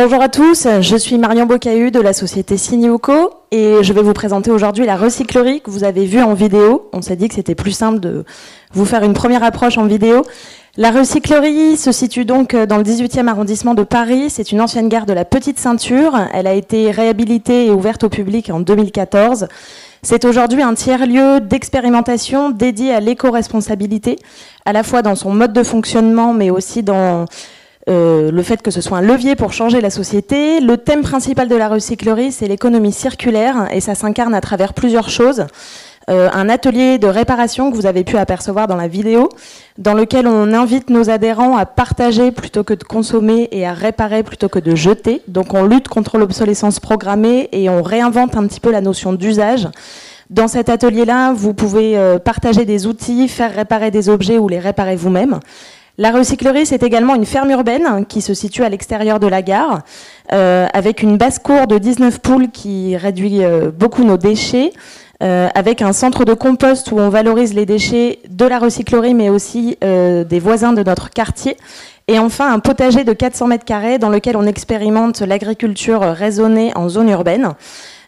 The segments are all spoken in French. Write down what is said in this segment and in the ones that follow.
Bonjour à tous, je suis Marion Bocahu de la société Signiuco et je vais vous présenter aujourd'hui la recyclerie que vous avez vue en vidéo. On s'est dit que c'était plus simple de vous faire une première approche en vidéo. La recyclerie se situe donc dans le 18e arrondissement de Paris. C'est une ancienne gare de la Petite Ceinture. Elle a été réhabilitée et ouverte au public en 2014. C'est aujourd'hui un tiers-lieu d'expérimentation dédié à l'éco-responsabilité, à la fois dans son mode de fonctionnement, mais aussi dans le fait que ce soit un levier pour changer la société. Le thème principal de la recyclerie, c'est l'économie circulaire, et ça s'incarne à travers plusieurs choses. Un atelier de réparation que vous avez pu apercevoir dans la vidéo, dans lequel on invite nos adhérents à partager plutôt que de consommer et à réparer plutôt que de jeter. Donc on lutte contre l'obsolescence programmée et on réinvente un petit peu la notion d'usage. Dans cet atelier-là, vous pouvez partager des outils, faire réparer des objets ou les réparer vous-même. La recyclerie, c'est également une ferme urbaine qui se situe à l'extérieur de la gare, avec une basse-cour de 19 poules qui réduit beaucoup nos déchets, avec un centre de compost où on valorise les déchets de la recyclerie, mais aussi des voisins de notre quartier. Et enfin, un potager de 400 m² dans lequel on expérimente l'agriculture raisonnée en zone urbaine.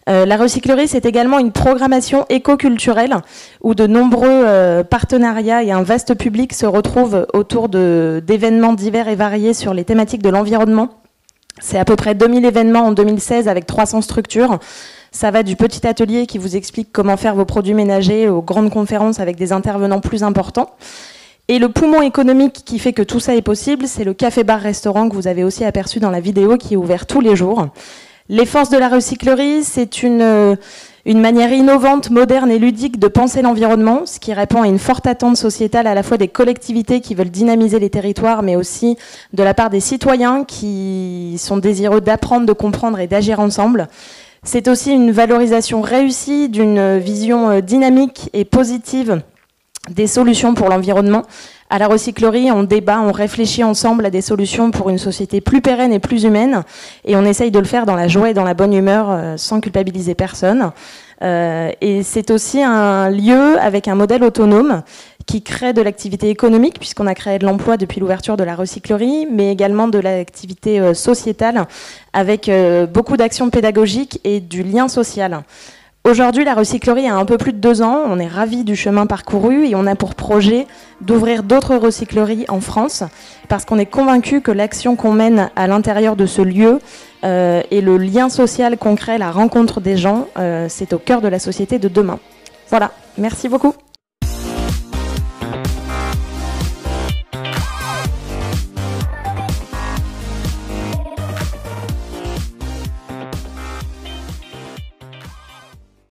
La recyclerie, c'est également une programmation éco-culturelle où de nombreux partenariats et un vaste public se retrouvent autour d'événements divers et variés sur les thématiques de l'environnement. C'est à peu près 2000 événements en 2016 avec 300 structures. Ça va du petit atelier qui vous explique comment faire vos produits ménagers aux grandes conférences avec des intervenants plus importants. Et le poumon économique qui fait que tout ça est possible, c'est le café-bar-restaurant que vous avez aussi aperçu dans la vidéo qui est ouvert tous les jours. Les forces de la recyclerie, c'est une manière innovante, moderne et ludique de penser l'environnement, ce qui répond à une forte attente sociétale à la fois des collectivités qui veulent dynamiser les territoires, mais aussi de la part des citoyens qui sont désireux d'apprendre, de comprendre et d'agir ensemble. C'est aussi une valorisation réussie d'une vision dynamique et positive des solutions pour l'environnement. À la recyclerie, on débat, on réfléchit ensemble à des solutions pour une société plus pérenne et plus humaine, et on essaye de le faire dans la joie et dans la bonne humeur, sans culpabiliser personne. Et c'est aussi un lieu avec un modèle autonome qui crée de l'activité économique, puisqu'on a créé de l'emploi depuis l'ouverture de la recyclerie, mais également de l'activité sociétale, avec beaucoup d'actions pédagogiques et du lien social. Aujourd'hui, la recyclerie a un peu plus de 2 ans. On est ravis du chemin parcouru et on a pour projet d'ouvrir d'autres recycleries en France parce qu'on est convaincu que l'action qu'on mène à l'intérieur de ce lieu et le lien social qu'on crée, la rencontre des gens, c'est au cœur de la société de demain. Voilà, merci beaucoup.